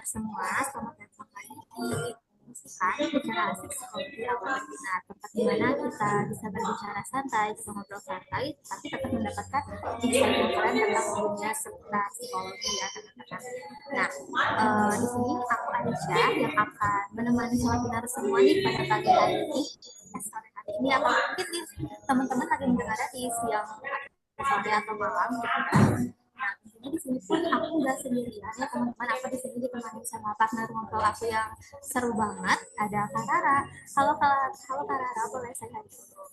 semua, selamat datang lagi di Musikan Bicara Asik Psikologi Awal Berbinar. Tempat di mana kita bisa berbicara santai, bisa ngobrol santai, tapi tetap mendapatkan insight yang keren tentang dunia seputar psikologi ya teman-teman. Nah, di sini aku Aisyah yang akan menemani soal binar semua nih pada pagi hari ini. Sore hari ini atau mungkin nih teman-teman lagi mendengar di siang sore atau malam gitu kan. Nah, tentunya di sini pun aku nggak sendirian ya teman-teman. Aku di sini ditemani sama partner ngobrol aku yang seru banget. Ada Kak Rara. Halo Kak Rara, boleh saya dulu?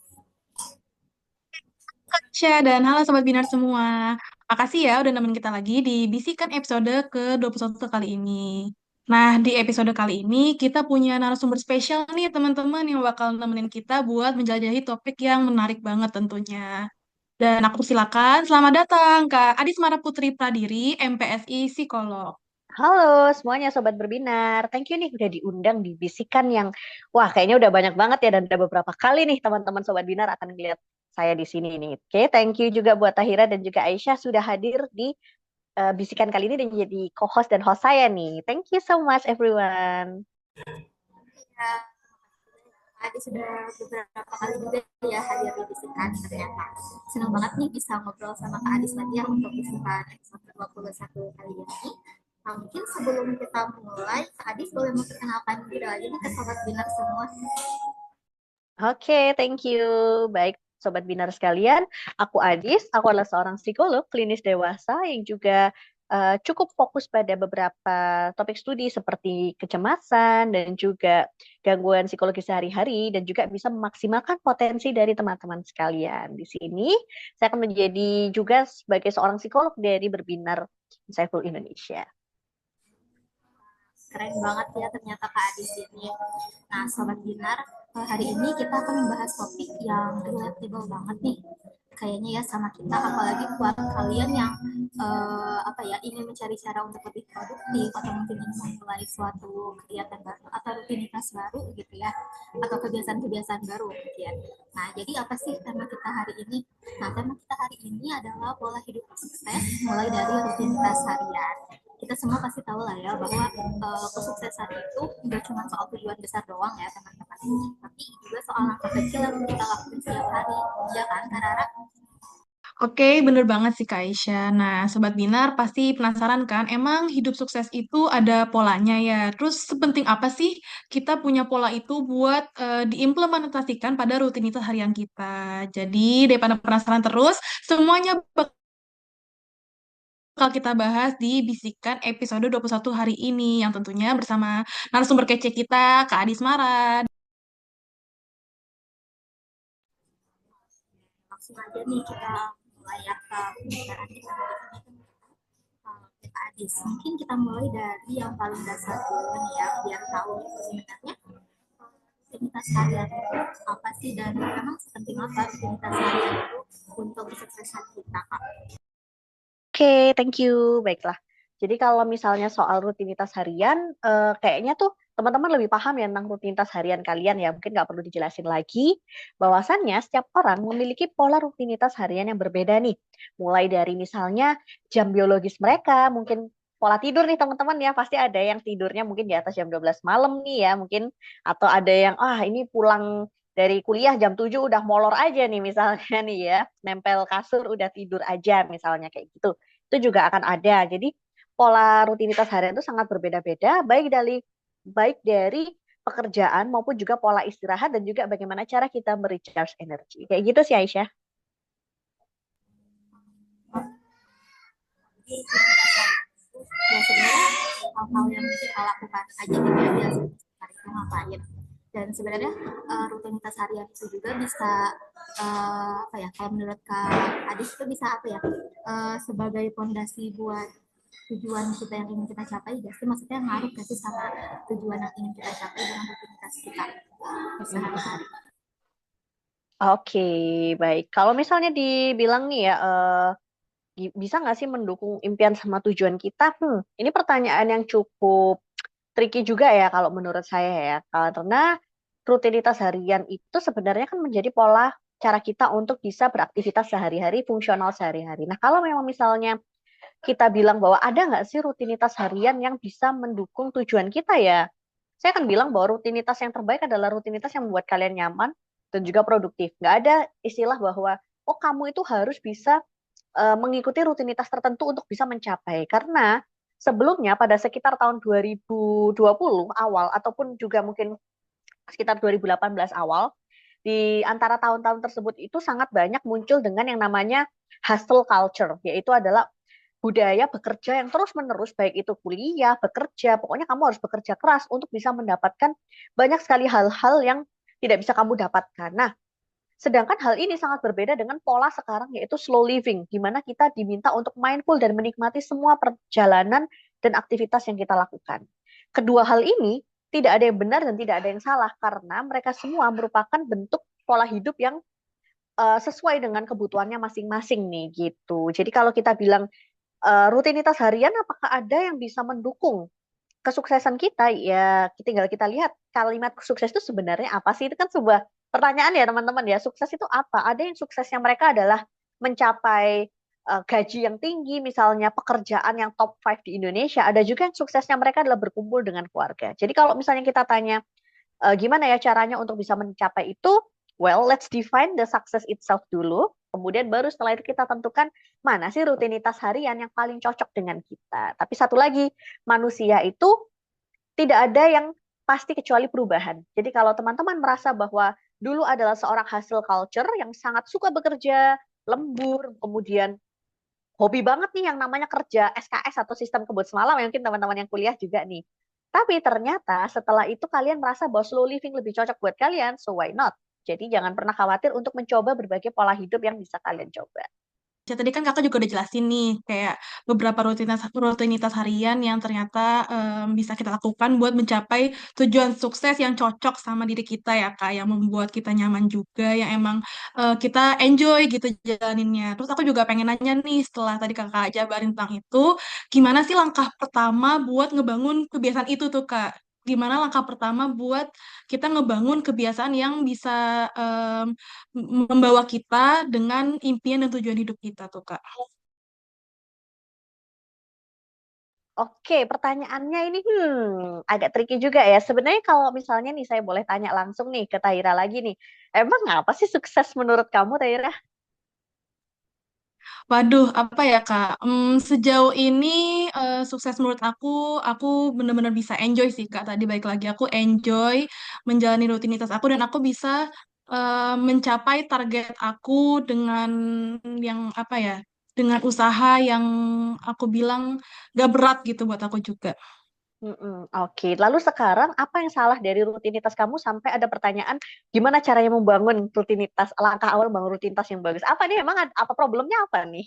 Syah dan halo Sobat Binar semua. Makasih ya udah nemenin kita lagi di Bisikan episode ke-21 kali ini. Nah, di episode kali ini kita punya narasumber spesial nih teman-teman yang bakal nemenin kita buat menjelajahi topik yang menarik banget tentunya. Dan aku silakan, selamat datang Kak Adis Mara Putri Pradiri, MPSI Psikolog. Halo semuanya Sobat Berbinar, thank you nih udah diundang di Bisikan yang, wah kayaknya udah banyak banget ya dan udah beberapa kali nih teman-teman Sobat Binar akan lihat saya di sini nih. Oke, thank you juga buat Tahira dan juga Aisyah sudah hadir di Bisikan kali ini dan jadi co-host dan host saya nih. Thank you so much everyone. Ya, Adi sudah beberapa kali juga ya hadir di Bisikan ternyata. Senang banget nih bisa ngobrol sama Kak Adis lagi ya untuk Bisikan episode 21 kali ini. Nah, mungkin sebelum kita mulai, Kak Adis boleh memperkenalkan diri lagi nih ke sobat binar semua. Oke, thank you. Baik, Sobat Binar sekalian, aku Adis, aku adalah seorang psikolog klinis dewasa yang juga cukup fokus pada beberapa topik studi seperti kecemasan dan juga gangguan psikologi sehari-hari dan juga bisa memaksimalkan potensi dari teman-teman sekalian. Di sini, saya akan menjadi juga sebagai seorang psikolog dari Berbinar Insightful Indonesia. Keren banget ya ternyata Kak Adis ini. Nah, Sobat Binar, hari ini kita akan membahas topik yang relatable banget nih. Kayaknya ya sama kita, apalagi buat kalian yang apa ya ingin mencari cara untuk lebih produktif atau mungkin ingin memulai suatu kegiatan baru atau rutinitas baru gitu ya, atau kebiasaan-kebiasaan baru gitu ya. Nah, jadi apa sih tema kita hari ini? Nah, tema kita hari ini adalah pola hidup sukses mulai dari rutinitas harian. Kita semua pasti tahu lah ya bahwa kesuksesan itu nggak cuma soal tujuan besar doang ya teman-teman, tapi juga soal langkah kecil yang kita lakukan setiap hari, ya kan Kak Rara? Oke, bener banget sih Kak Aisyah. Nah, Sobat Binar pasti penasaran kan, emang hidup sukses itu ada polanya ya. Terus sepenting apa sih kita punya pola itu buat diimplementasikan pada rutinitas harian kita. Jadi, daripada penasaran terus, semuanya bakal kita bahas di Bisikan episode 21 hari ini, yang tentunya bersama narasumber kece kita, Kak Adis Mara. Langsung aja nih kita mulai ya ke pembicaraan kita hari ini. Kita Adis, mungkin kita mulai dari yang paling dasar dulu nih ya, biar tahu sebenarnya rutinitas harian itu apa sih dan memang sepenting apa rutinitas harian itu untuk kesuksesan kita Kak? Oke, thank you. Baiklah. Jadi kalau misalnya soal rutinitas harian, kayaknya tuh teman-teman lebih paham ya tentang rutinitas harian kalian ya. Mungkin nggak perlu dijelasin lagi. Bahwasannya setiap orang memiliki pola rutinitas harian yang berbeda nih. Mulai dari misalnya jam biologis mereka, mungkin pola tidur nih teman-teman ya. Pasti ada yang tidurnya mungkin di atas jam 12 malam nih ya mungkin. Atau ada yang, ini pulang dari kuliah jam 7 udah molor aja nih misalnya nih ya. Nempel kasur udah tidur aja misalnya kayak gitu. Itu juga akan ada. Jadi pola rutinitas harian itu sangat berbeda-beda, baik dari pekerjaan maupun juga pola istirahat dan juga bagaimana cara kita merecharge energi. Kayak gitu sih Aisyah. Jadi rutinitas harian itu ya sebenarnya hal-hal yang kita lakukan aja gitu ya biasa hari itu ngapain, dan sebenarnya rutinitas harian itu juga bisa apa ya, kalau menurut Kak Adis itu bisa apa ya, sebagai fondasi buat tujuan kita yang ingin kita capai, jadi maksudnya ngaruh kasih sama tujuan yang ingin kita capai dengan rutinitas kita sehari-hari. Oke, baik. Kalau misalnya dibilang nih ya, bisa nggak sih mendukung impian sama tujuan kita? Ini pertanyaan yang cukup tricky juga ya kalau menurut saya ya. Karena rutinitas harian itu sebenarnya kan menjadi pola cara kita untuk bisa beraktivitas sehari-hari, fungsional sehari-hari. Nah, kalau memang misalnya kita bilang bahwa ada nggak sih rutinitas harian yang bisa mendukung tujuan kita ya? Saya akan bilang bahwa rutinitas yang terbaik adalah rutinitas yang membuat kalian nyaman dan juga produktif. Nggak ada istilah bahwa, oh kamu itu harus bisa mengikuti rutinitas tertentu untuk bisa mencapai. Karena sebelumnya pada sekitar tahun 2020 awal ataupun juga mungkin sekitar 2018 awal, di antara tahun-tahun tersebut itu sangat banyak muncul dengan yang namanya hustle culture, yaitu adalah budaya bekerja yang terus-menerus, baik itu kuliah, bekerja, pokoknya kamu harus bekerja keras untuk bisa mendapatkan banyak sekali hal-hal yang tidak bisa kamu dapatkan. Nah, sedangkan hal ini sangat berbeda dengan pola sekarang yaitu slow living, di mana kita diminta untuk mindful dan menikmati semua perjalanan dan aktivitas yang kita lakukan. Kedua hal ini tidak ada yang benar dan tidak ada yang salah karena mereka semua merupakan bentuk pola hidup yang sesuai dengan kebutuhannya masing-masing nih gitu. Jadi kalau kita bilang rutinitas harian apakah ada yang bisa mendukung kesuksesan kita, ya tinggal kita lihat kalimat sukses itu sebenarnya apa sih? Itu kan sebuah pertanyaan ya teman-teman ya. Sukses itu apa? Ada yang suksesnya mereka adalah mencapai gaji yang tinggi, misalnya pekerjaan yang top 5 di Indonesia. Ada juga yang suksesnya mereka adalah berkumpul dengan keluarga. Jadi kalau misalnya kita tanya gimana ya caranya untuk bisa mencapai itu? Well, let's define the success itself dulu. Kemudian baru setelah itu kita tentukan mana sih rutinitas harian yang paling cocok dengan kita. Tapi satu lagi, manusia itu tidak ada yang pasti kecuali perubahan. Jadi kalau teman-teman merasa bahwa dulu adalah seorang hustle culture yang sangat suka bekerja, lembur, kemudian hobi banget nih yang namanya kerja SKS atau sistem kebut semalam, ya mungkin teman-teman yang kuliah juga nih. Tapi ternyata setelah itu kalian merasa bahwa slow living lebih cocok buat kalian, so why not? Jadi jangan pernah khawatir untuk mencoba berbagai pola hidup yang bisa kalian coba. Ya, tadi kan kakak juga udah jelasin nih, kayak beberapa rutinitas rutinitas harian yang ternyata bisa kita lakukan buat mencapai tujuan sukses yang cocok sama diri kita ya kak, yang membuat kita nyaman juga, yang emang kita enjoy gitu jalaninnya. Terus aku juga pengen nanya nih, setelah tadi kakak jabarin tentang itu, gimana sih langkah pertama buat ngebangun kebiasaan itu tuh kak? Gimana langkah pertama buat kita ngebangun kebiasaan yang bisa membawa kita dengan impian dan tujuan hidup kita tuh, Kak. Oke, pertanyaannya ini agak tricky juga ya. Sebenarnya kalau misalnya nih saya boleh tanya langsung nih ke Taira lagi nih. Emang apa sih sukses menurut kamu, Taira? Waduh, apa ya, Kak? Sejauh ini sukses menurut aku bener-bener bisa enjoy sih, Kak. Tadi balik lagi, aku enjoy menjalani rutinitas aku dan aku bisa mencapai target aku dengan yang apa ya, dengan usaha yang aku bilang gak berat gitu buat aku juga. Oke, lalu sekarang apa yang salah dari rutinitas kamu sampai ada pertanyaan gimana caranya membangun rutinitas, langkah awal membangun rutinitas yang bagus? Apa nih emang apa problemnya apa nih?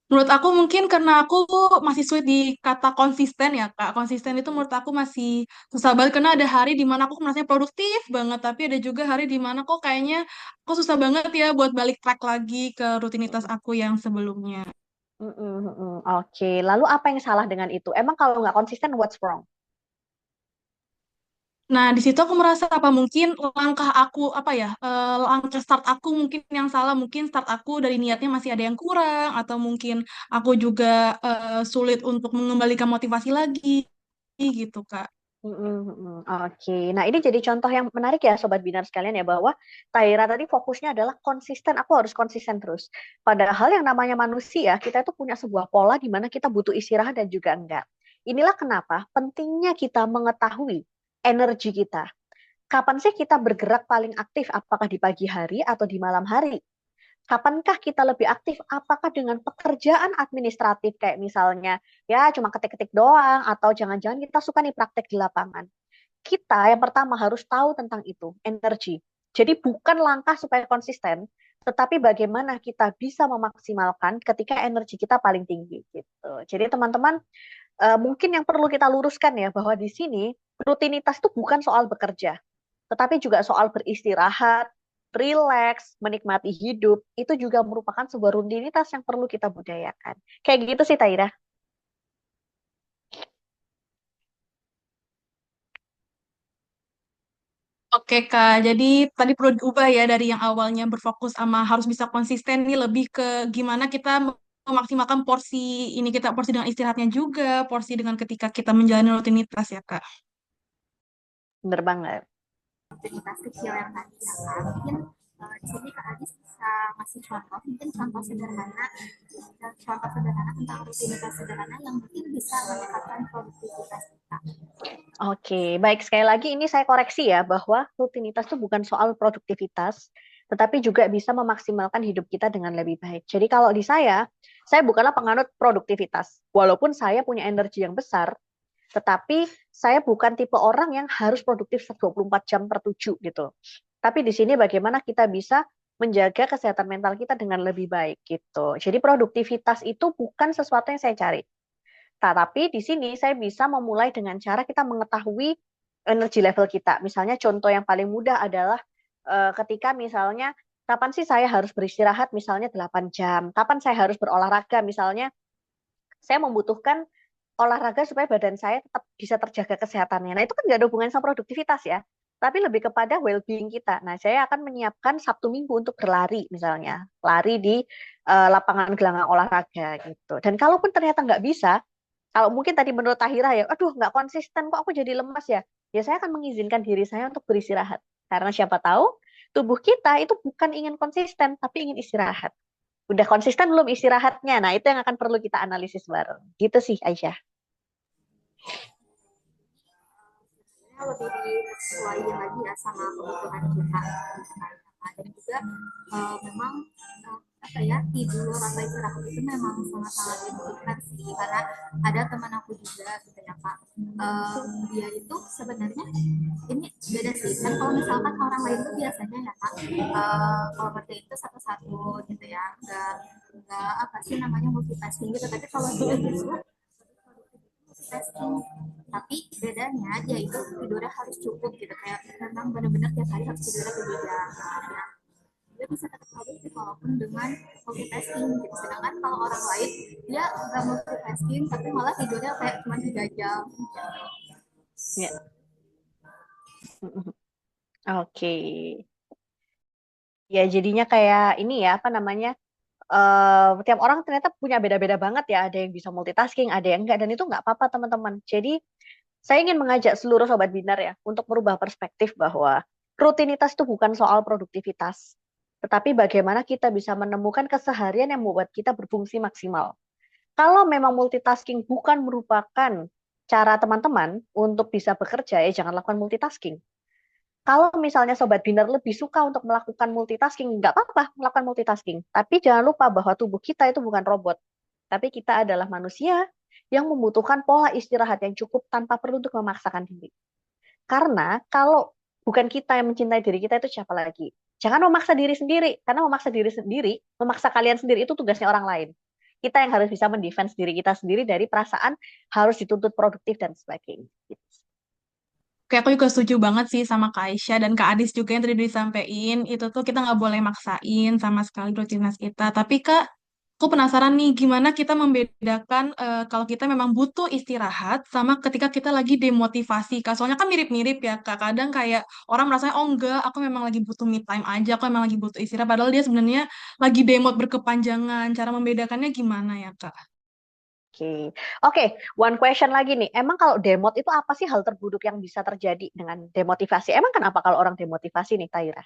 Menurut aku mungkin karena aku masih sulit di kata konsisten ya Kak. Konsisten itu menurut aku masih susah banget karena ada hari di mana aku merasa produktif banget, tapi ada juga hari di mana kok kayaknya aku susah banget ya buat balik track lagi ke rutinitas aku yang sebelumnya. Oke, lalu apa yang salah dengan itu? Emang kalau nggak konsisten, what's wrong? Nah, di situ aku merasa apa mungkin langkah aku apa ya, langkah start aku mungkin yang salah, mungkin start aku dari niatnya masih ada yang kurang atau mungkin aku juga sulit untuk mengembalikan motivasi lagi gitu Kak. Oke, nah ini jadi contoh yang menarik ya Sobat Binar sekalian ya bahwa Taira tadi fokusnya adalah konsisten, aku harus konsisten terus. Padahal yang namanya manusia, kita itu punya sebuah pola di mana kita butuh istirahat dan juga enggak. Inilah kenapa pentingnya kita mengetahui energi kita. Kapan sih kita bergerak paling aktif? Apakah di pagi hari atau di malam hari? Kapankah kita lebih aktif? Apakah dengan pekerjaan administratif kayak misalnya ya cuma ketik-ketik doang atau jangan-jangan kita suka nih praktek di lapangan. Kita yang pertama harus tahu tentang itu, energi. Jadi bukan langkah supaya konsisten, tetapi bagaimana kita bisa memaksimalkan ketika energi kita paling tinggi gitu. Jadi teman-teman mungkin yang perlu kita luruskan ya bahwa di sini rutinitas itu bukan soal bekerja, tetapi juga soal beristirahat, rileks, menikmati hidup, itu juga merupakan sebuah rutinitas yang perlu kita budayakan. Kayak gitu sih, Taira. Oke Kak, jadi tadi perlu diubah ya dari yang awalnya berfokus sama harus bisa konsisten nih lebih ke gimana kita memaksimalkan porsi ini kita, porsi dengan istirahatnya juga, porsi dengan ketika kita menjalani rutinitas ya Kak. Bener banget. Rutinitas kecil yang tadi ya Kak. Mungkin di sini Kak Adis bisa ngasih contoh, mungkin contoh sederhana tentang rutinitas sederhana yang mungkin bisa meningkatkan produktivitas kita. Oke, baik. Sekali lagi ini saya koreksi ya, bahwa rutinitas itu bukan soal produktivitas, tetapi juga bisa memaksimalkan hidup kita dengan lebih baik. Jadi kalau di saya bukanlah penganut produktivitas. Walaupun saya punya energi yang besar, tetapi saya bukan tipe orang yang harus produktif 24 jam per 7 gitu. Tapi di sini bagaimana kita bisa menjaga kesehatan mental kita dengan lebih baik gitu. Jadi produktivitas itu bukan sesuatu yang saya cari. Tetapi di sini saya bisa memulai dengan cara kita mengetahui energi level kita. Misalnya contoh yang paling mudah adalah ketika misalnya kapan sih saya harus beristirahat misalnya 8 jam, kapan saya harus berolahraga misalnya saya membutuhkan olahraga supaya badan saya tetap bisa terjaga kesehatannya. Nah, itu kan nggak ada hubungan sama produktivitas ya, tapi lebih kepada well-being kita. Nah, saya akan menyiapkan Sabtu Minggu untuk berlari misalnya, lari di lapangan gelanggang olahraga gitu. Dan kalaupun ternyata nggak bisa, kalau mungkin tadi menurut Tahira ya, aduh nggak konsisten kok aku jadi lemas ya. Ya saya akan mengizinkan diri saya untuk beristirahat. Karena siapa tahu tubuh kita itu bukan ingin konsisten, tapi ingin istirahat. Udah konsisten belum istirahatnya? Nah itu yang akan perlu kita analisis bareng. Gitu sih Aisyah. Lebih disesuaikan lagi ya sama kebutuhan kita. Dan juga memang apa ya, tidur atau istirahat itu memang sangat-sangat dibutuhkan sih, karena ada teman aku juga gitu ya Kak. Dia itu sebenarnya ini beda sih kan, kalau misalkan orang lain tuh biasanya ya Kak, kalau kerja itu satu-satu gitu ya, nggak apa sih namanya multitasking gitu, tapi kalau dia justru multitasking, tapi bedanya dia itu tidurnya harus cukup gitu, kayak memang benar-benar tiap hari harus tidurnya 7 jam. Nah, dia bisa tetap produktif walaupun dengan multitasking gitu. Sedangkan kalau orang lain dia nggak multitasking tapi malah tidurnya kayak cuma 3 jam. Ya. Oke. Ya jadinya kayak ini ya apa namanya? Tiap orang ternyata punya beda-beda banget ya. Ada yang bisa multitasking, ada yang enggak, dan itu nggak apa-apa teman-teman. Jadi saya ingin mengajak seluruh sobat Binar ya untuk merubah perspektif bahwa rutinitas itu bukan soal produktivitas, tetapi bagaimana kita bisa menemukan keseharian yang membuat kita berfungsi maksimal. Kalau memang multitasking bukan merupakan cara teman-teman untuk bisa bekerja, ya jangan lakukan multitasking. Kalau misalnya Sobat Binar lebih suka untuk melakukan multitasking, nggak apa-apa melakukan multitasking. Tapi jangan lupa bahwa tubuh kita itu bukan robot. Tapi kita adalah manusia yang membutuhkan pola istirahat yang cukup tanpa perlu untuk memaksakan diri. Karena kalau bukan kita yang mencintai diri kita, itu siapa lagi? Jangan memaksa diri sendiri. Karena memaksa diri sendiri, memaksa kalian sendiri itu tugasnya orang lain. Kita yang harus bisa mendefense diri kita sendiri dari perasaan harus dituntut produktif dan sebagainya. Kayak aku juga setuju banget sih sama Kak Aisyah dan Kak Adis juga yang tadi disampaikan. Itu tuh kita nggak boleh maksain sama sekali rutinitas kita. Tapi Kak, aku penasaran nih gimana kita membedakan kalau kita memang butuh istirahat sama ketika kita lagi demotivasi. Kak, soalnya kan mirip-mirip ya Kak. Kadang kayak orang merasa, oh enggak, aku memang lagi butuh me time aja, aku memang lagi butuh istirahat. Padahal dia sebenarnya lagi demot berkepanjangan. Cara membedakannya gimana ya Kak? Oke, Oke, one question lagi nih. Emang kalau demot itu apa sih hal terburuk yang bisa terjadi dengan demotivasi? Emang kenapa kalau orang demotivasi nih, Taira?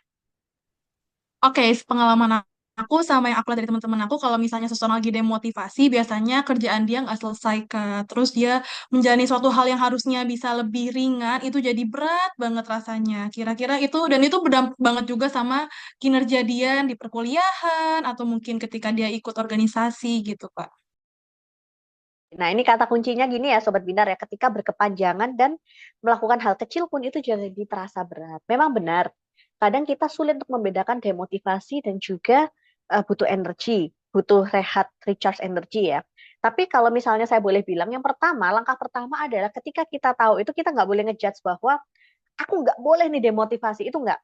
Oke, pengalaman aku sama yang aku lihat dari teman-teman aku, kalau misalnya seseorang lagi demotivasi, biasanya kerjaan dia nggak selesai, Kak. Terus dia menjalani suatu hal yang harusnya bisa lebih ringan, itu jadi berat banget rasanya. Kira-kira itu, dan itu berdampak banget juga sama kinerja dia di perkuliahan, atau mungkin ketika dia ikut organisasi gitu, Kak. Nah, ini kata kuncinya gini ya, Sobat Binar ya. Ketika berkepanjangan dan melakukan hal kecil pun itu jadi terasa berat. Memang benar. Kadang kita sulit untuk membedakan demotivasi dan juga butuh energi, butuh rehat, recharge energi ya. Tapi kalau misalnya saya boleh bilang, yang pertama, langkah pertama adalah ketika kita tahu itu kita nggak boleh ngejudge bahwa aku nggak boleh nih demotivasi. Itu nggak.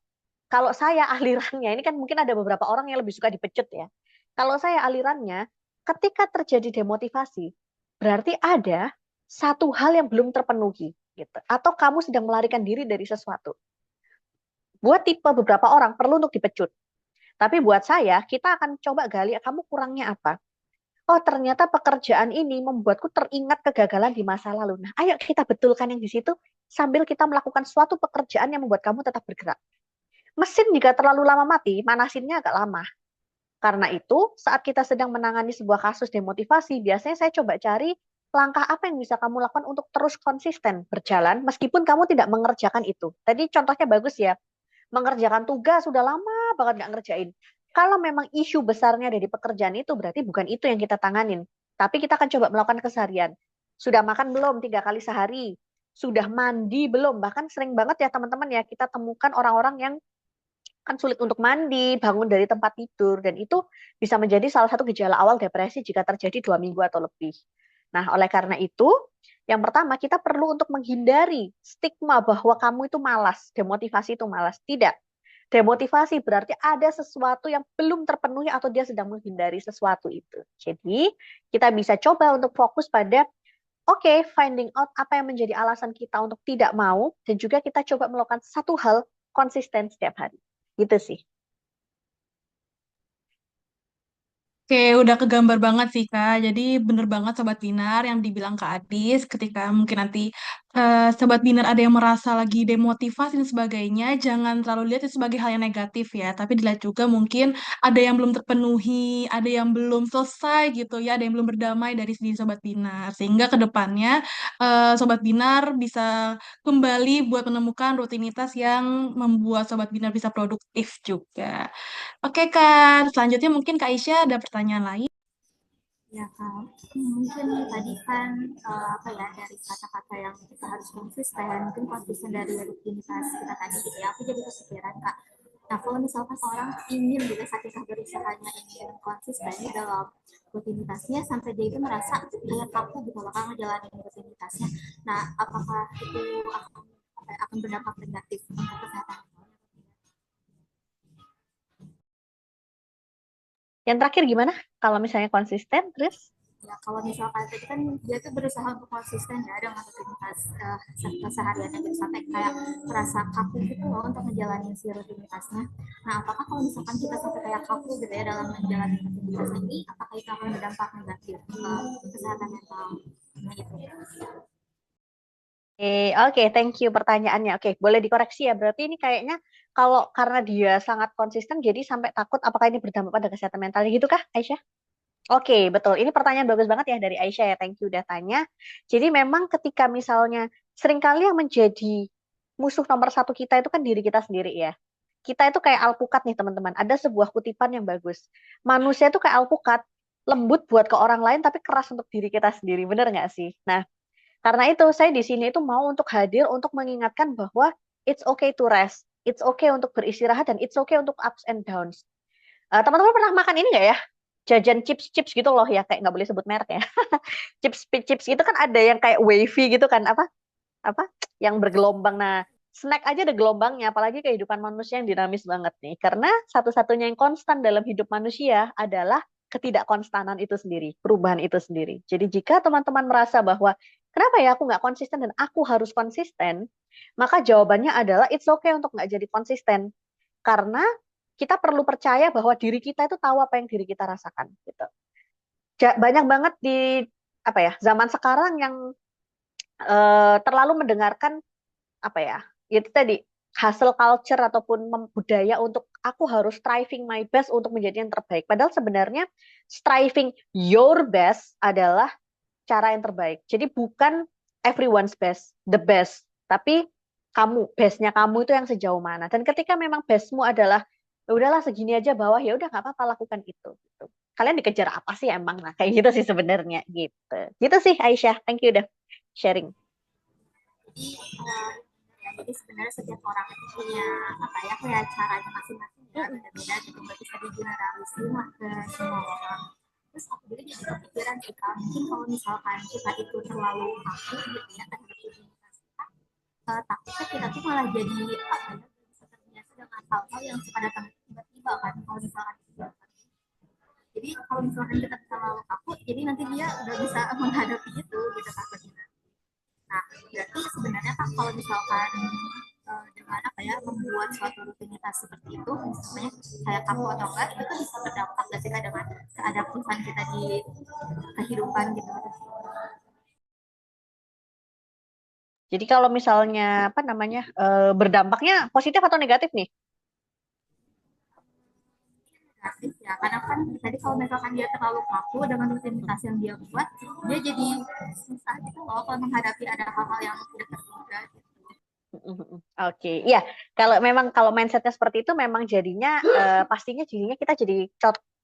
Kalau saya alirannya, ini kan mungkin ada beberapa orang yang lebih suka dipecut ya. Kalau saya alirannya, ketika terjadi demotivasi, berarti ada satu hal yang belum terpenuhi, gitu. Atau kamu sedang melarikan diri dari sesuatu. Buat tipe beberapa orang perlu untuk dipecut. Tapi buat saya, kita akan coba gali kamu kurangnya apa. oh ternyata pekerjaan ini membuatku teringat kegagalan di masa lalu. Nah, ayo kita betulkan yang di situ sambil kita melakukan suatu pekerjaan yang membuat kamu tetap bergerak. Mesin jika terlalu lama mati, manasinnya agak lama. Karena itu, saat kita sedang menangani sebuah kasus demotivasi, biasanya saya coba cari langkah apa yang bisa kamu lakukan untuk terus konsisten berjalan meskipun kamu tidak mengerjakan itu. Tadi contohnya bagus ya, mengerjakan tugas sudah lama banget nggak ngerjain. Kalau memang isu besarnya dari pekerjaan itu, berarti bukan itu yang kita tanganin. Tapi kita akan coba melakukan keseharian. Sudah makan belum 3 kali sehari? Sudah mandi belum? Bahkan sering banget ya teman-teman ya, kita temukan orang-orang yang kan sulit untuk mandi, bangun dari tempat tidur, dan itu bisa menjadi salah satu gejala awal depresi jika terjadi 2 minggu atau lebih. Nah, oleh karena itu, yang pertama kita perlu untuk menghindari stigma bahwa kamu itu malas, demotivasi itu malas. Tidak. Demotivasi berarti ada sesuatu yang belum terpenuhi atau dia sedang menghindari sesuatu itu. Jadi, kita bisa coba untuk fokus pada finding out apa yang menjadi alasan kita untuk tidak mau, dan juga kita coba melakukan satu hal konsisten setiap hari. Gitu sih. Oke, udah kegambar banget sih, Kak. Jadi bener banget Sobat Binar yang dibilang Kak Adis ketika mungkin nanti Sobat Binar ada yang merasa lagi demotivasi dan sebagainya, jangan terlalu lihat itu sebagai hal yang negatif ya, tapi dilihat juga mungkin ada yang belum terpenuhi, ada yang belum selesai gitu ya, ada yang belum berdamai dari diri Sobat Binar. Sehingga ke depannya Sobat Binar bisa kembali buat menemukan rutinitas yang membuat Sobat Binar bisa produktif juga. Oke, Kak. Selanjutnya mungkin Kak Isya ada pertanyaan lain. Ya Kak, mungkin tadi kan apa ya, dari kata-kata yang kita harus konsisten, mungkin konsisten dari rutinitas kita tadi gitu ya, aku jadi kepikiran Kak. Nah kalau misalkan orang ingin juga ketika berusahanya ingin konsisten di dalam rutinitasnya sampai dia itu merasa kayak kaku gitu loh kan ngejalanin rutinitasnya. Nah apakah itu akan berdampak negatif untuk kesehatan? Yang terakhir gimana? Kalau misalnya konsisten, terus? Ya kalau misalkan tadi kan dia tuh berusaha untuk konsisten ya dengan rutinitas kesehariannya gitu sampai kayak merasa kaku gitu loh untuk menjalani si rutinitasnya. Nah apakah kalau misalkan kita sampai kayak kaku gitu ya dalam menjalani rutinitas ini, apakah itu akan berdampak negatif ke kesehatan mental? Nah itu. Oke, thank you pertanyaannya. Oke, boleh dikoreksi ya. Berarti ini kayaknya kalau karena dia sangat konsisten, jadi sampai takut apakah ini berdampak pada kesehatan mentalnya gitu kah, Aisyah? Oke, betul. Ini pertanyaan bagus banget ya dari Aisyah ya. Thank you udah tanya. Jadi memang ketika misalnya seringkali yang menjadi musuh nomor satu kita itu kan diri kita sendiri ya. Kita itu kayak alpukat nih teman-teman. Ada sebuah kutipan yang bagus. Manusia itu kayak alpukat, lembut buat ke orang lain tapi keras untuk diri kita sendiri. Bener nggak sih? Nah, karena itu saya di sini itu mau untuk hadir untuk mengingatkan bahwa it's okay to rest. It's okay untuk beristirahat dan it's okay untuk ups and downs. Teman-teman pernah makan ini nggak ya? Jajan chips-chips gitu loh ya, kayak nggak boleh sebut merek ya. Chips-chips itu kan ada yang kayak wavy gitu kan, apa yang bergelombang. Nah, snack aja ada gelombangnya, apalagi kehidupan manusia yang dinamis banget nih. Karena satu-satunya yang konstan dalam hidup manusia adalah ketidakkonstanan itu sendiri, perubahan itu sendiri. Jadi jika teman-teman merasa bahwa kenapa ya aku nggak konsisten dan aku harus konsisten, maka jawabannya adalah it's okay untuk nggak jadi konsisten. Karena kita perlu percaya bahwa diri kita itu tahu apa yang diri kita rasakan. Gitu. Banyak banget di apa ya zaman sekarang yang terlalu mendengarkan apa ya itu tadi hustle culture ataupun budaya untuk aku harus striving my best untuk menjadi yang terbaik. Padahal sebenarnya striving your best adalah cara yang terbaik. Jadi bukan everyone's best, the best, tapi kamu bestnya kamu itu yang sejauh mana. Dan ketika memang bestmu adalah ya udahlah segini aja bawah ya udah nggak apa-apa lakukan itu. Gitu. Kalian dikejar apa sih emang? Nah kayak gitu sih sebenarnya gitu. Gitu sih Aisyah. Thank you udah sharing. Jadi ya jadi sebenarnya setiap orang itu punya apa ya kayak caranya masing-masing ya beda-beda gitu nggak bisa digeneralisir lah ke semua orang. Terus aku juga jadi kepikiran sih Kak, mungkin kalau misalkan kita itu terlalu kaku gitu ya terhadap rutinitas kita, takutnya kita tuh malah jadi apa ya bisa terbiasa dengan hal-hal yang suka datang tiba-tiba kan kalau misalkan kita. Jadi kalau misalkan kita terlalu kaku, jadi nanti dia udah bisa menghadapi itu gitu takutnya. Nah, berarti sebenarnya kan kalau misalkan dengan apa ya membuat membuat suatu rutinitas seperti itu, misalnya kayak kaku atau enggak, itu tuh bisa berdampak gak sih Kak dengan keadaptifan kita di kehidupan gitu. Jadi kalau misalnya apa namanya berdampaknya positif atau negatif nih? Kreatif ya, karena kan tadi kalau misalkan dia terlalu kaku dengan rutinitas yang dia buat, dia jadi susah gitu loh kalau menghadapi ada hal-hal yang tidak terduga gitu. Oke, ya kalau mindsetnya seperti itu memang jadinya pastinya jadinya kita jadi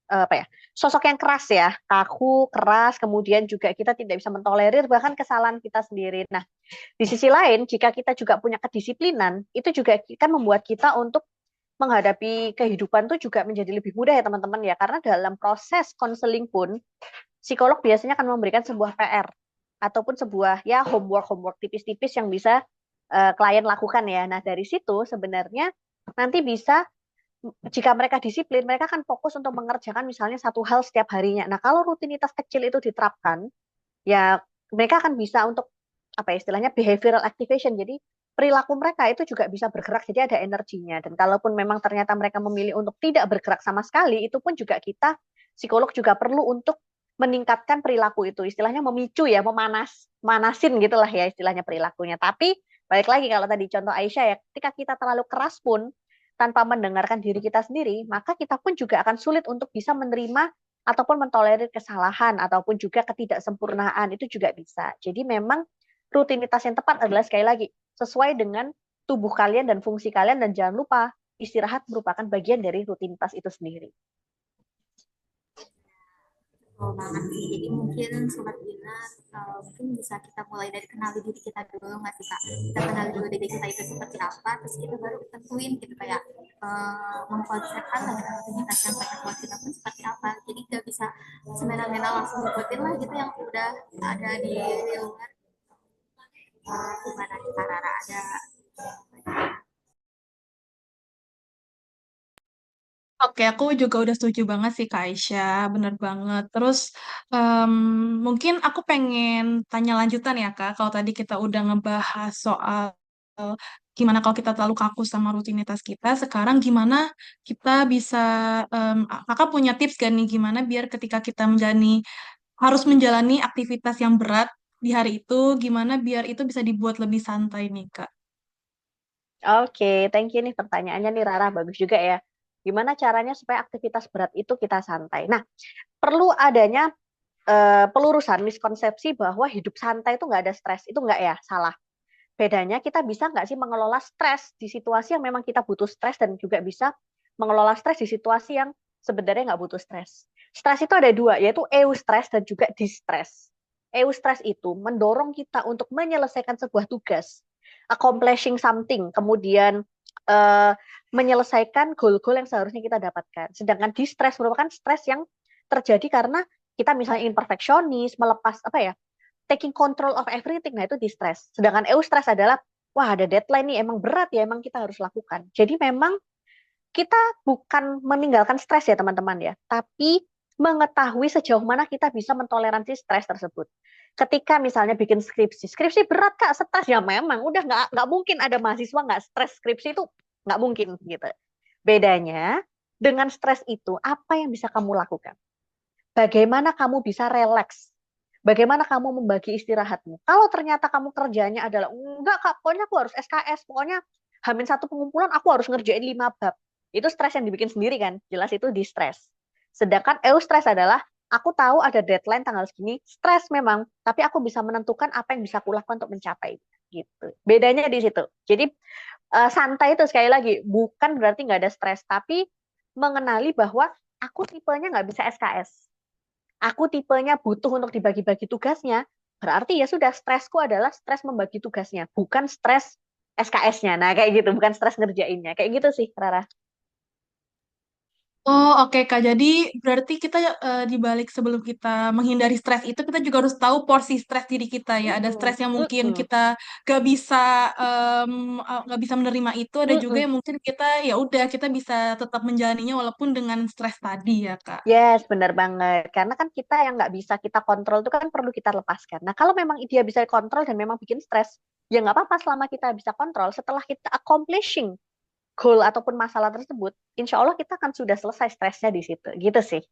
apa ya, sosok yang keras ya, kaku, keras, kemudian juga kita tidak bisa mentolerir bahkan kesalahan kita sendiri. Nah, di sisi lain jika kita juga punya kedisiplinan, itu juga kan membuat kita untuk menghadapi kehidupan tuh juga menjadi lebih mudah ya teman-teman ya, karena dalam proses konseling pun psikolog biasanya akan memberikan sebuah PR ataupun sebuah ya homework tipis-tipis yang bisa klien lakukan ya. Nah, dari situ sebenarnya nanti bisa jika mereka disiplin, mereka akan fokus untuk mengerjakan misalnya satu hal setiap harinya. Nah, kalau rutinitas kecil itu diterapkan, ya mereka akan bisa untuk apa ya, istilahnya behavioral activation. Jadi perilaku mereka itu juga bisa bergerak, jadi ada energinya. Dan kalaupun memang ternyata mereka memilih untuk tidak bergerak sama sekali, itu pun juga kita psikolog juga perlu untuk meningkatkan perilaku itu. Istilahnya memicu ya, manasin gitulah ya istilahnya perilakunya. Tapi balik lagi kalau tadi contoh Aisyah ya, ketika kita terlalu keras pun tanpa mendengarkan diri kita sendiri, maka kita pun juga akan sulit untuk bisa menerima ataupun mentolerir kesalahan ataupun juga ketidaksempurnaan itu juga bisa. Jadi memang rutinitas yang tepat adalah sekali lagi sesuai dengan tubuh kalian dan fungsi kalian dan jangan lupa istirahat merupakan bagian dari rutinitas itu sendiri. Oh banget sih, jadi mungkin sobat Bina mungkin bisa kita mulai dari kenali diri kita dulu nggak sih Kak? Kita kenali dulu diri kita itu seperti apa, terus kita baru tentuin gitu kayak mengkonsepkan lah dengan rutinitas yang cocok buat kita pun seperti apa. Jadi nggak bisa semena-mena langsung ngikutin lah gitu yang udah ada di luar. Gimana nih Kak Rara, ada Oke, aku juga udah setuju banget sih Kak Aisyah, bener banget. Terus em, mungkin aku pengen tanya lanjutan ya Kak, kalau tadi kita udah ngebahas soal gimana kalau kita terlalu kaku sama rutinitas kita, sekarang gimana kita bisa, Kakak punya tips gak nih gimana biar ketika kita harus menjalani aktivitas yang berat di hari itu, gimana biar itu bisa dibuat lebih santai nih Kak? Oke, thank you nih pertanyaannya nih Rara, bagus juga ya. Gimana caranya supaya aktivitas berat itu kita santai? Nah, perlu adanya pelurusan miskonsepsi bahwa hidup santai itu nggak ada stres. Itu nggak ya, salah. Bedanya kita bisa nggak sih mengelola stres di situasi yang memang kita butuh stres dan juga bisa mengelola stres di situasi yang sebenarnya nggak butuh stres. Stres itu ada dua, yaitu eustress dan juga distress. Eustress itu mendorong kita untuk menyelesaikan sebuah tugas, accomplishing something, kemudian uh, menyelesaikan goal-goal yang seharusnya kita dapatkan. Sedangkan distress merupakan stres yang terjadi karena kita misalnya ingin perfeksionis, melepas apa ya, taking control of everything, nah itu distress. Sedangkan eustress adalah, wah ada deadline nih, emang berat ya, emang kita harus lakukan. Jadi memang kita bukan meninggalkan stres ya teman-teman ya, tapi mengetahui sejauh mana kita bisa mentoleransi stres tersebut. Ketika misalnya bikin skripsi, skripsi berat kak, stres ya memang, udah nggak mungkin ada mahasiswa nggak stres skripsi itu nggak mungkin gitu. Bedanya dengan stres itu apa yang bisa kamu lakukan? Bagaimana kamu bisa relaks? Bagaimana kamu membagi istirahatmu? Kalau ternyata kamu kerjanya adalah, enggak kak, pokoknya aku harus SKS, pokoknya hamin satu pengumpulan aku harus ngerjain 5 bab. Itu stres yang dibikin sendiri kan? Jelas itu di stres. Sedangkan eustress adalah, aku tahu ada deadline tanggal segini, stres memang, tapi aku bisa menentukan apa yang bisa aku lakukan untuk mencapai. Gitu. Bedanya di situ. Jadi santai itu sekali lagi, bukan berarti nggak ada stres, tapi mengenali bahwa aku tipenya nggak bisa SKS. Aku tipenya butuh untuk dibagi-bagi tugasnya, berarti ya sudah stresku adalah stres membagi tugasnya, bukan stres SKS-nya. Nah, kayak gitu, bukan stres ngerjainnya. Kayak gitu sih, Rara. Oh, oke Kak. Jadi berarti kita di balik sebelum kita menghindari stres itu kita juga harus tahu porsi stres diri kita ya. Ada stres Mm-mm, yang mungkin mm-mm, kita gak bisa menerima itu. Ada juga mm-mm. yang mungkin kita ya udah kita bisa tetap menjalaninya walaupun dengan stres tadi ya Kak. Yes, benar banget. Karena kan kita yang nggak bisa kita kontrol itu kan perlu kita lepaskan. Nah, kalau memang dia bisa kontrol dan memang bikin stres, ya nggak apa-apa selama kita bisa kontrol. Setelah kita accomplishing goal ataupun masalah tersebut, insya Allah kita akan sudah selesai stresnya di situ. Gitu sih.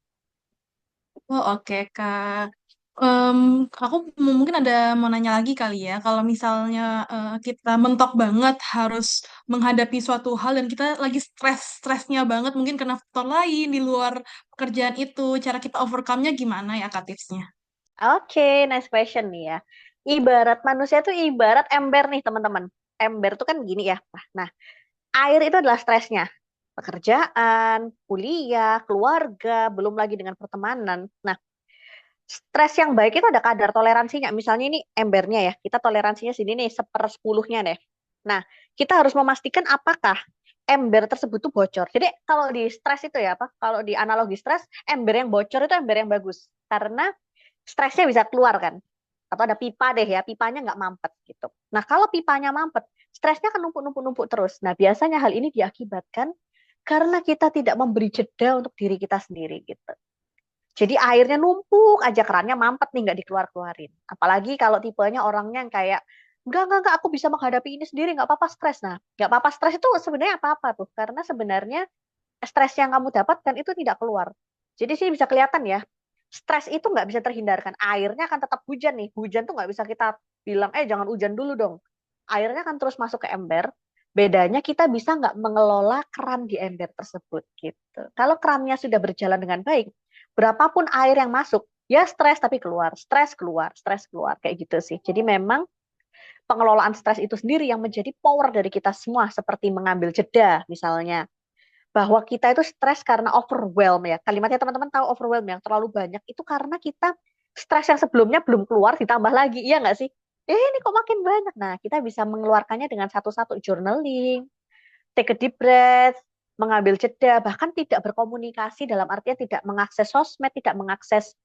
Oh, oke, Kak. Em, aku mungkin ada mau nanya lagi kali ya. Kalau misalnya kita mentok banget harus menghadapi suatu hal dan kita lagi stresnya banget, mungkin karena faktor lain di luar pekerjaan itu, cara kita overcome-nya gimana ya, Kak, tipsnya? Oke, nice question nih ya. Ibarat manusia tuh ibarat ember nih teman-teman. Ember tuh kan gini ya. Nah, air itu adalah stresnya. Pekerjaan, kuliah, keluarga, belum lagi dengan pertemanan. Nah, stres yang baik itu ada kadar toleransinya. Misalnya ini embernya ya, kita toleransinya sini nih, 1/10-nya deh. Nah, kita harus memastikan apakah ember tersebut tuh bocor. Jadi kalau di stres itu ya apa? Kalau di analogi stres, ember yang bocor itu ember yang bagus. Karena stresnya bisa keluar kan. Atau ada pipa deh ya, pipanya nggak mampet gitu. Nah, kalau pipanya mampet, stresnya akan numpuk-numpuk-numpuk terus. Nah, biasanya hal ini diakibatkan karena kita tidak memberi jeda untuk diri kita sendiri gitu. Jadi airnya numpuk aja, kerannya mampet nih, nggak dikeluar-keluarin. Apalagi kalau tipenya orangnya yang kayak, enggak, aku bisa menghadapi ini sendiri, nggak apa-apa stres. Nah, nggak apa-apa stres itu sebenarnya apa-apa tuh. Karena sebenarnya stres yang kamu dapatkan itu tidak keluar. Jadi sih bisa kelihatan ya, stres itu nggak bisa terhindarkan. Airnya akan tetap hujan nih. Hujan tuh nggak bisa kita bilang, jangan hujan dulu dong. Airnya akan terus masuk ke ember. Bedanya kita bisa nggak mengelola keran di ember tersebut gitu. Kalau kerannya sudah berjalan dengan baik, berapapun air yang masuk, ya stres tapi keluar, stres keluar, kayak gitu sih. Jadi memang pengelolaan stres itu sendiri yang menjadi power dari kita semua, seperti mengambil jeda misalnya, bahwa kita itu stres karena overwhelm ya. Kalimatnya teman-teman tahu overwhelm yang terlalu banyak itu karena kita stres yang sebelumnya belum keluar ditambah lagi, iya nggak sih? Ini kok makin banyak. Nah, kita bisa mengeluarkannya dengan satu-satu, journaling, take a deep breath, mengambil jeda, bahkan tidak berkomunikasi dalam artinya tidak mengakses sosmed, tidak mengakses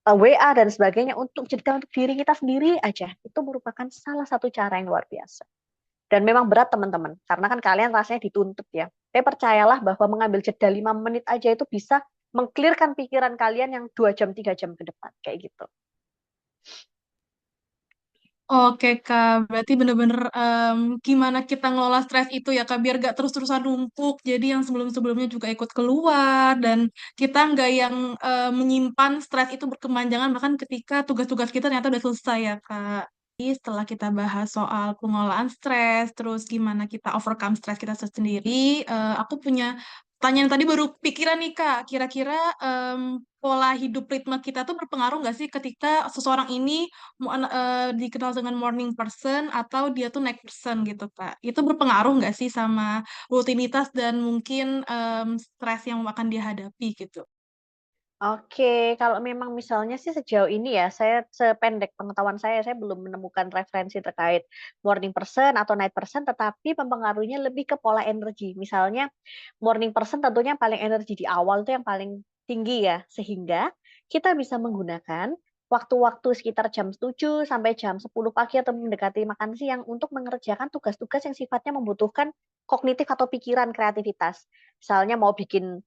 WA dan sebagainya, untuk jeda untuk diri kita sendiri aja. Itu merupakan salah satu cara yang luar biasa. Dan memang berat teman-teman, karena kan kalian rasanya dituntut ya. Tapi percayalah bahwa mengambil jeda 5 menit aja itu bisa mengklirkan pikiran kalian yang 2 jam, 3 jam ke depan. Kayak gitu. Oke, Kak, berarti bener-bener gimana kita ngelola stres itu ya, Kak, biar gak terus-terusan numpuk. Jadi yang sebelum-sebelumnya juga ikut keluar, dan kita nggak yang menyimpan stres itu berkepanjangan, bahkan ketika tugas-tugas kita ternyata udah selesai ya, Kak. Jadi setelah kita bahas soal pengelolaan stres, terus gimana kita overcome stres kita sendiri, aku punya pertanyaan tadi baru pikiran nih, Kak. Kira-kira pola hidup ritme kita tuh berpengaruh nggak sih ketika seseorang ini dikenal dengan morning person atau dia tuh night person gitu, Kak. Itu berpengaruh nggak sih sama rutinitas dan mungkin stres yang akan dihadapi gitu? Oke, kalau memang misalnya sih sejauh ini ya, saya sependek pengetahuan saya belum menemukan referensi terkait morning person atau night person, tetapi mempengaruhinya lebih ke pola energi. Misalnya morning person tentunya paling energi di awal itu yang paling tinggi ya, sehingga kita bisa menggunakan waktu-waktu sekitar jam 7 sampai jam 10 pagi atau mendekati makan siang untuk mengerjakan tugas-tugas yang sifatnya membutuhkan kognitif atau pikiran kreativitas. Misalnya mau bikin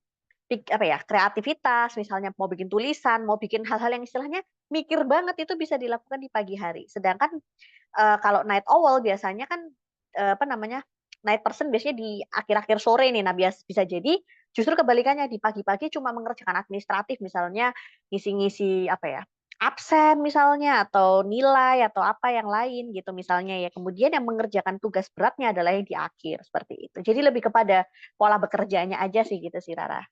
apa ya, kreativitas, misalnya mau bikin tulisan, mau bikin hal-hal yang istilahnya mikir banget, itu bisa dilakukan di pagi hari. Sedangkan kalau night owl biasanya kan apa namanya, night person biasanya di akhir-akhir sore nih. Nah, bisa jadi justru kebalikannya, di pagi-pagi cuma mengerjakan administratif, misalnya ngisi-ngisi apa ya, absen misalnya, atau nilai atau apa yang lain gitu misalnya ya. Kemudian yang mengerjakan tugas beratnya adalah yang di akhir, seperti itu. Jadi lebih kepada pola bekerjanya aja sih gitu sih, Rara.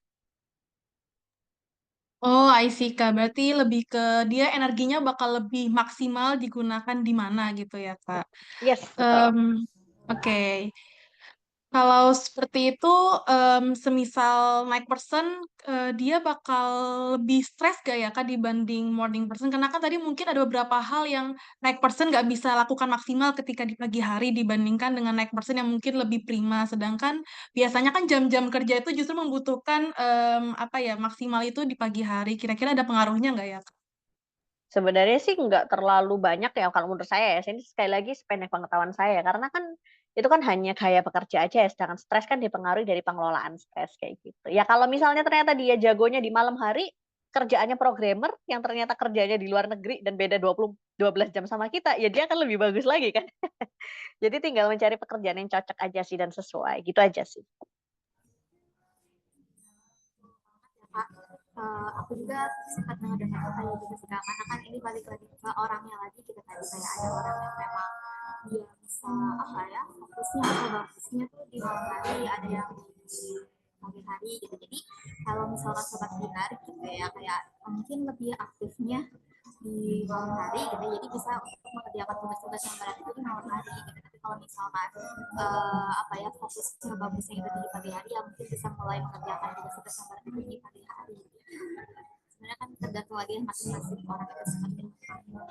Oh, I see, Kak. Berarti lebih ke dia energinya bakal lebih maksimal digunakan di mana gitu ya, Kak. Yes, betul. Em, oke. Kalau seperti itu, semisal night person, dia bakal lebih stres gak ya, Kak, dibanding morning person? Karena kan tadi mungkin ada beberapa hal yang night person nggak bisa lakukan maksimal ketika di pagi hari dibandingkan dengan night person yang mungkin lebih prima. Sedangkan biasanya kan jam-jam kerja itu justru membutuhkan apa ya, maksimal itu di pagi hari. Kira-kira ada pengaruhnya nggak ya, Kak? Sebenarnya sih nggak terlalu banyak ya kalau menurut saya ya. Ini sekali lagi sependek pengetahuan saya, karena kan itu kan hanya gaya bekerja aja ya, sedangkan stres kan dipengaruhi dari pengelolaan stres kayak gitu. Ya kalau misalnya ternyata dia jagonya di malam hari, kerjaannya programmer yang ternyata kerjanya di luar negeri dan beda 12 jam sama kita, ya dia akan lebih bagus lagi kan. Jadi tinggal mencari pekerjaan yang cocok aja sih dan sesuai, gitu aja sih. Kak. Aku juga sempat mendengar kayak gitu sih Kak. Karena kan ini balik lagi ke orangnya lagi gitu tadi kayak ada orang yang memang dia bisa apa ya fokusnya atau bagusnya tuh di malam hari, ada yang di pagi hari gitu. Jadi kalau misalkan sobat binar gitu ya kayak mungkin lebih aktifnya di malam hari gitu, jadi bisa untuk mengerjakan tugas-tugas yang berat itu di malam hari gitu. Tapi kalau misalkan apa ya fokusnya bagusnya itu di pagi hari, ya mungkin bisa mulai mengerjakan tugas-tugas yang berat itu di pagi hari. Sebenarnya kan tergantung lagi masing-masing orang itu seperti apa.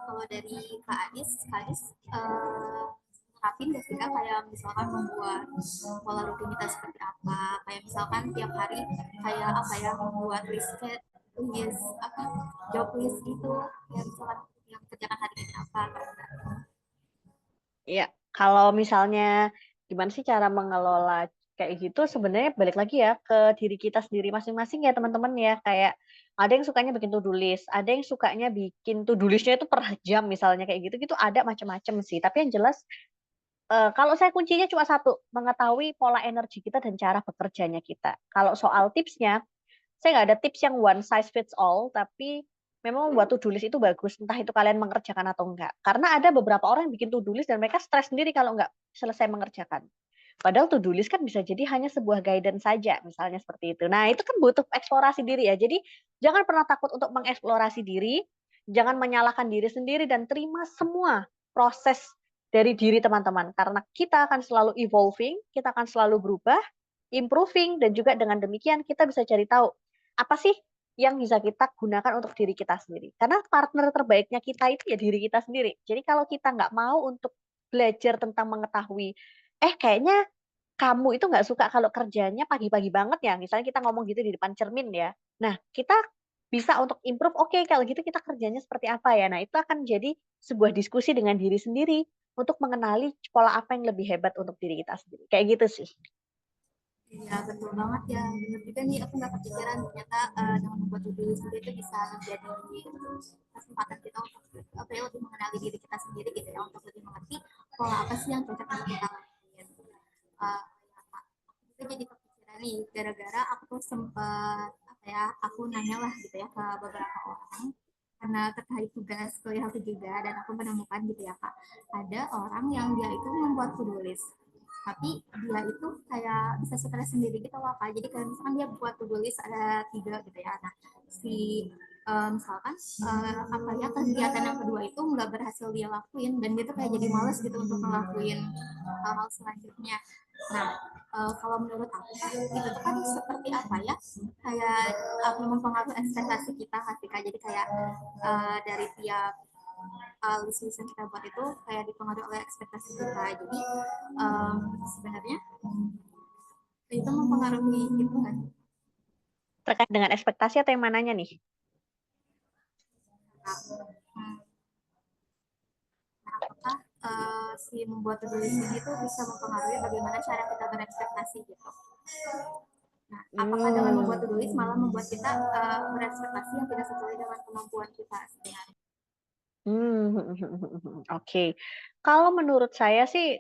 Kalau dari Kak Adis nerapin gak sih Kak kayak misalkan membuat pola rutinitas seperti apa? Kayak misalkan tiap hari kayak apa ya membuat list apa job list gitu, ya misalkan yang kerjakan hari ini apa? Iya, kalau misalnya gimana sih cara mengelola kayak gitu, sebenarnya balik lagi ya ke diri kita sendiri masing-masing ya teman-teman ya. Kayak ada yang sukanya bikin to-do list, ada yang sukanya bikin to-do listnya itu per jam misalnya kayak gitu, gitu ada macam-macam sih. Tapi yang jelas kalau saya kuncinya cuma satu, mengetahui pola energi kita dan cara bekerjanya kita. Kalau soal tipsnya, saya nggak ada tips yang one size fits all, tapi memang membuat to-do list itu bagus, entah itu kalian mengerjakan atau enggak. Karena ada beberapa orang yang bikin to-do list dan mereka stres sendiri kalau nggak selesai mengerjakan. Padahal to-do list kan bisa jadi hanya sebuah guidance saja, misalnya seperti itu. Nah, itu kan butuh eksplorasi diri ya. Jadi, jangan pernah takut untuk mengeksplorasi diri, jangan menyalahkan diri sendiri, dan terima semua proses dari diri teman-teman. Karena kita akan selalu evolving, kita akan selalu berubah, improving, dan juga dengan demikian kita bisa cari tahu apa sih yang bisa kita gunakan untuk diri kita sendiri. Karena partner terbaiknya kita itu ya diri kita sendiri. Jadi kalau kita nggak mau untuk belajar tentang mengetahui, kayaknya kamu itu nggak suka kalau kerjanya pagi-pagi banget ya, misalnya kita ngomong gitu di depan cermin ya. Nah, kita bisa untuk improve, oke kalau gitu kita kerjanya seperti apa ya. Nah, itu akan jadi sebuah diskusi dengan diri sendiri untuk mengenali pola apa yang lebih hebat untuk diri kita sendiri. Kayak gitu sih. Iya betul banget ya, benar juga nih aku nggak kepikiran ternyata dengan membuat to do list itu bisa menjadi kesempatan kita untuk apa ya lebih mengenali diri kita sendiri gitu ya, untuk lebih mengerti pola apa sih yang cocok untuk kita lakuin. Aku juga jadi kepikiran nih gara-gara aku sempat apa ya aku nanya lah gitu ya ke beberapa orang karena terkait tugas kuliah aku juga, dan aku menemukan gitu ya Kak, ada orang yang dia itu membuat to do list tapi dia itu kayak bisa stres sendiri gitu loh Kak. Jadi kayak misalkan dia buat to do list ada 3 gitu ya. Nah, si misalkan apa ya kegiatan yang kedua itu nggak berhasil dia lakuin dan dia tuh kayak jadi males gitu untuk ngelakuin hal-hal selanjutnya. Nah, kalau menurut aku itu tuh kan seperti apa ya? Kayak apa mempengaruhi ekspektasi kita ketika jadi kayak dari tiap list-list yang kita buat itu kayak dipengaruhi oleh ekspektasi kita. Jadi sebenarnya itu mempengaruhi gitu kan. Terkait dengan ekspektasi atau yang mananya nih? Hmm, apakah si membuat to-do list ini tuh bisa mempengaruhi bagaimana cara kita berekspektasi gitu. Nah, apakah dengan membuat to-do list malah membuat kita berekspektasi yang tidak sesuai dengan kemampuan kita sebenarnya? Oke. Kalau menurut saya sih,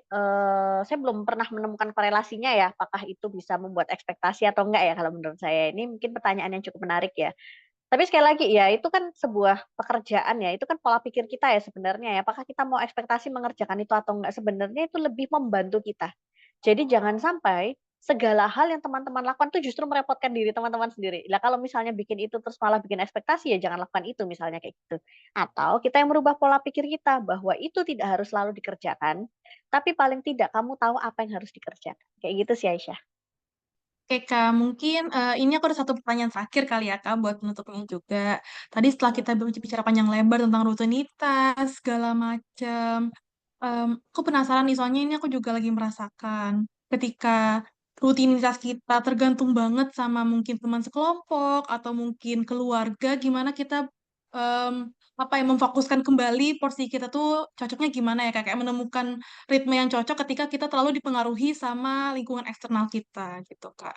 saya belum pernah menemukan korelasinya ya, apakah itu bisa membuat ekspektasi atau enggak ya kalau menurut saya. Ini mungkin pertanyaan yang cukup menarik ya. Tapi sekali lagi ya, itu kan sebuah pekerjaan ya, itu kan pola pikir kita ya sebenarnya ya. Apakah kita mau ekspektasi mengerjakan itu atau enggak, sebenarnya itu lebih membantu kita. Jadi jangan sampai segala hal yang teman-teman lakukan itu justru merepotkan diri teman-teman sendiri. Lah kalau misalnya bikin itu terus malah bikin ekspektasi ya jangan lakukan itu misalnya kayak gitu. Atau kita yang merubah pola pikir kita bahwa itu tidak harus selalu dikerjakan, tapi paling tidak kamu tahu apa yang harus dikerjakan. Kayak gitu sih Aisyah. Oke Kak, mungkin ini aku ada satu pertanyaan terakhir kali ya Kak buat penutupnya juga. Tadi setelah kita bicara panjang lebar tentang rutinitas segala macam, aku penasaran nih soalnya ini aku juga lagi merasakan ketika rutinitas kita tergantung banget sama mungkin teman sekelompok atau mungkin keluarga, gimana kita em, apa ya memfokuskan kembali porsi kita tuh cocoknya gimana ya Kak? Kayak menemukan ritme yang cocok ketika kita terlalu dipengaruhi sama lingkungan eksternal kita gitu Kak.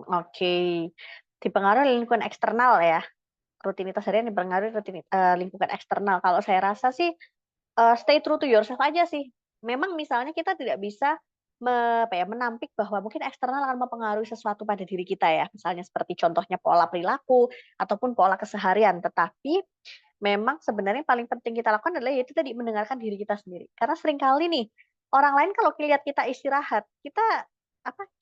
Oke. Dipengaruhi oleh lingkungan eksternal ya. Rutinitas harian dipengaruhi lingkungan eksternal. Kalau saya rasa sih stay true to yourself aja sih. Memang misalnya kita tidak bisa menampik bahwa mungkin eksternal akan mempengaruhi sesuatu pada diri kita ya. Misalnya seperti contohnya pola perilaku ataupun pola keseharian. Tetapi memang sebenarnya yang paling penting kita lakukan adalah yaitu tadi mendengarkan diri kita sendiri. Karena seringkali nih orang lain kalau lihat kita istirahat, kita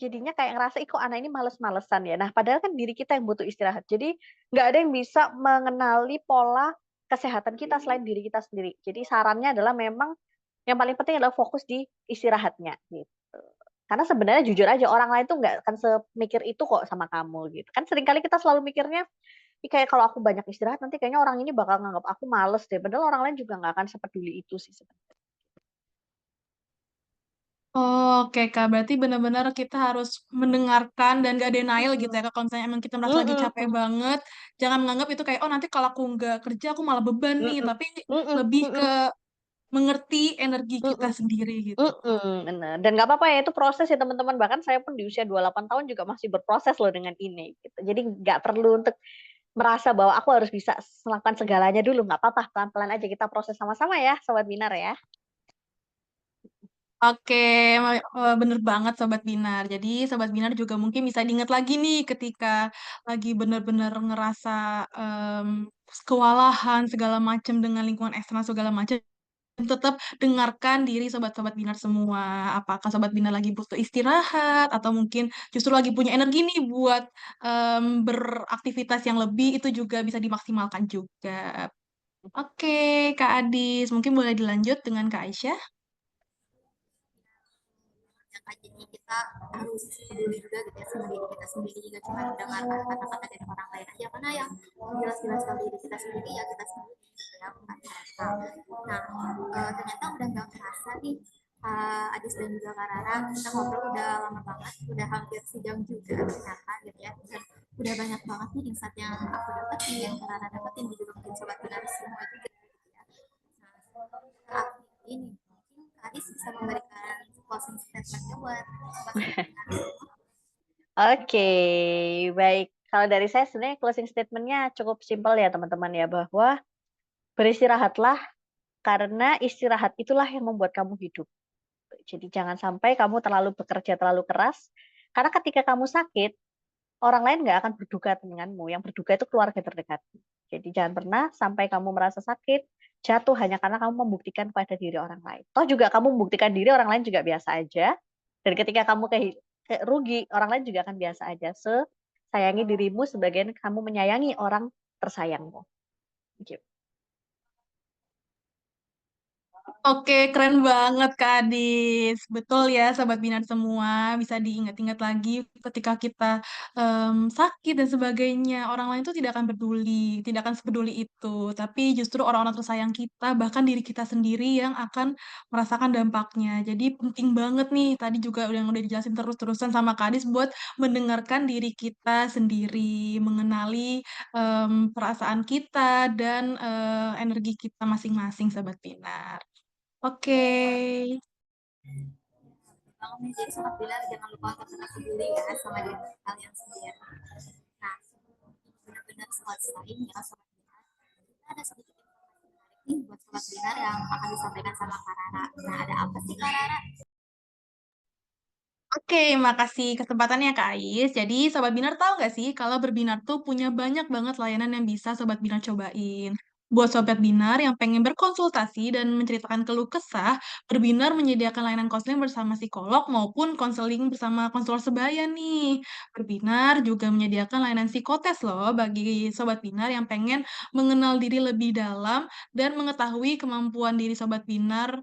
jadinya kayak ngerasa, "Ih, kok anak ini males-malesan ya?" Nah, padahal kan diri kita yang butuh istirahat. Jadi nggak ada yang bisa mengenali pola kesehatan kita selain diri kita sendiri. Jadi sarannya adalah memang yang paling penting adalah fokus di istirahatnya gitu. Karena sebenarnya jujur aja orang lain tuh nggak akan semikir itu kok sama kamu gitu. Kan seringkali kita selalu mikirnya, "Ih, kayak kalau aku banyak istirahat nanti kayaknya orang ini bakal nganggap aku males deh." Padahal orang lain juga nggak akan sepeduli itu sih sebenarnya. Oke, Kak, berarti benar-benar kita harus mendengarkan dan gak denial gitu ya, Mhm. Kak. Kalau misalnya emang kita merasa lagi capek Mhm. banget, jangan menganggap itu kayak, oh nanti kalau aku nggak kerja, aku malah beban nih. Mhm. Tapi Mhm. lebih ke Mhm. mengerti energi kita Mhm. sendiri gitu. Bener, dan nggak apa-apa ya itu proses ya teman-teman, bahkan saya pun di usia 28 tahun juga masih berproses loh dengan ini, gitu. Jadi nggak perlu untuk merasa bahwa aku harus bisa melakukan segalanya dulu, nggak apa-apa, pelan-pelan aja kita proses sama-sama ya, Sobat Binar ya. Oke, bener banget Sobat Binar. Jadi Sobat Binar juga mungkin bisa diingat lagi nih ketika lagi bener-bener ngerasa kewalahan segala macam dengan lingkungan eksternal segala macam. Tetap dengarkan diri sobat-sobat Binar semua. Apakah sobat Binar lagi butuh istirahat atau mungkin justru lagi punya energi nih buat beraktivitas yang lebih itu juga bisa dimaksimalkan juga. Oke, Kak Adis, mungkin boleh dilanjut dengan Kak Aisyah. Jadi kita harus peduli juga gitu ya sama diri kita sendiri, juga cuma mendengarkan kata-kata dari orang lain aja, karena yang jelas-jelas tahu diri kita sendiri ya kita sendiri gitu ya, bukan mereka. Nah, ternyata udah nggak kerasa nih, Adis dan juga Kak Rara, kita ngobrol udah lama banget, udah hampir sejam juga ternyata gitu ya, dan udah banyak banget nih insight yang aku dapetin, yang Kak Rara dapetin, juga mungkin sobat benar semua juga gitu ya. Nah, ini mungkin Kak Adis bisa memberikan closing statement buat sobat benar. Oke, baik. Kalau dari saya sebenarnya closing statement-nya cukup simpel ya teman-teman ya, bahwa beristirahatlah karena istirahat itulah yang membuat kamu hidup. Jadi jangan sampai kamu terlalu bekerja terlalu keras, karena ketika kamu sakit, orang lain nggak akan berduka denganmu, yang berduka itu keluarga terdekat. Jadi jangan pernah sampai kamu merasa sakit, jatuh hanya karena kamu membuktikan pada diri orang lain. Toh juga kamu membuktikan diri orang lain juga biasa aja, dan ketika kamu rugi, orang lain juga akan biasa aja. Sayangi dirimu sebagian kamu menyayangi orang tersayangmu. Gitu. Oke, keren banget Kak Adis. Betul ya, Sobat Binar semua. Bisa diingat-ingat lagi ketika kita sakit dan sebagainya. Orang lain tuh tidak akan peduli, tidak akan sepeduli itu. Tapi justru orang-orang tersayang kita, bahkan diri kita sendiri yang akan merasakan dampaknya. Jadi penting banget nih, tadi juga yang udah dijelasin terus-terusan sama Kak Adis buat mendengarkan diri kita sendiri, mengenali perasaan kita dan energi kita masing-masing, Sobat Binar. Oke. Bangun nih, jadi sobat bilar jangan lupa untuk tetap peduli ya sama diri kalian sendiri. Nah, benar-benar selesai ya sobat bilar, kita ada sedikit informasi menarik nih buat sobat bilar yang akan disampaikan sama Kak Rara. Nah, ada apa sih Kak Rara? Oke, makasih kesempatannya Kak Ais. Jadi, Sobat Binar tahu nggak sih kalau Berbinar tuh punya banyak banget layanan yang bisa Sobat Binar cobain. Buat Sobat Binar yang pengen berkonsultasi dan menceritakan keluh kesah, Berbinar menyediakan layanan konseling bersama psikolog maupun konseling bersama konselor sebaya nih. Berbinar juga menyediakan layanan psikotes loh bagi Sobat Binar yang pengen mengenal diri lebih dalam dan mengetahui kemampuan diri Sobat Binar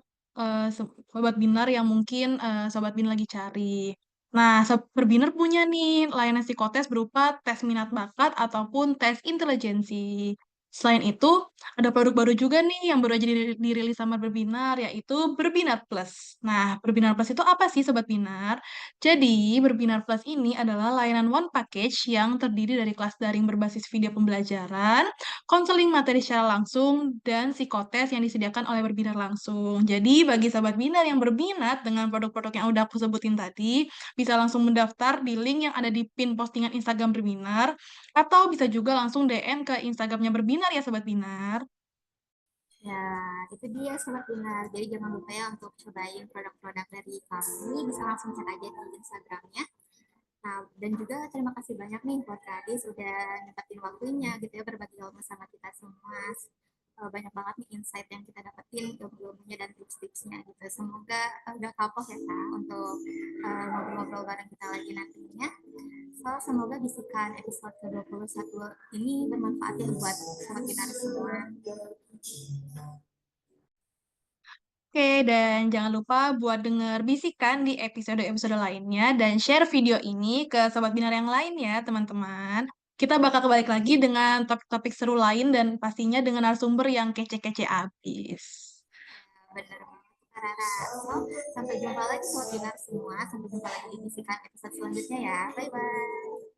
Sobat Binar yang mungkin Sobat Binar lagi cari. Nah, Sobat Binar punya nih layanan psikotes berupa tes minat bakat ataupun tes intelijensi. Selain itu, ada produk baru juga nih yang baru aja dirilis sama Berbinar, yaitu Berbinar Plus. Nah, Berbinar Plus itu apa sih, Sobat Binar? Jadi, Berbinar Plus ini adalah layanan one package yang terdiri dari kelas daring berbasis video pembelajaran, konseling materi secara langsung, dan psikotes yang disediakan oleh Berbinar langsung. Jadi, bagi Sobat Binar yang berminat dengan produk-produk yang udah aku sebutin tadi, bisa langsung mendaftar di link yang ada di pin postingan Instagram Berbinar, atau bisa juga langsung DM ke Instagramnya Berbinar ya Sobat Binar. Ya, itu dia Sobat Binar. Jadi jangan lupa ya untuk cobain produk-produk dari kami, bisa langsung cek aja di Instagramnya. Nah, dan juga terima kasih banyak nih buat Kak Adi sudah nyempetin waktunya gitu ya berbagi ilmu sama kita semua. Banyak banget nih insight yang kita dapetin, ilmu-ilmunya dan tips-tipsnya gitu. Semoga udah kapok ya Kak untuk ngobrol-ngobrol bareng kita lagi nantinya. So, semoga bisikan episode ke-21 ini bermanfaat ya buat sobat Binar semua. Oke, dan jangan lupa buat denger bisikan di episode-episode lainnya dan share video ini ke Sobat Binar yang lain ya, teman-teman. Kita bakal kembali lagi dengan topik-topik seru lain dan pastinya dengan narasumber yang kece-kece abis. Bener banget Rara. So, sampai jumpa lagi sobat Binar semua. Sampai jumpa lagi di bisikan episode selanjutnya ya. Bye-bye.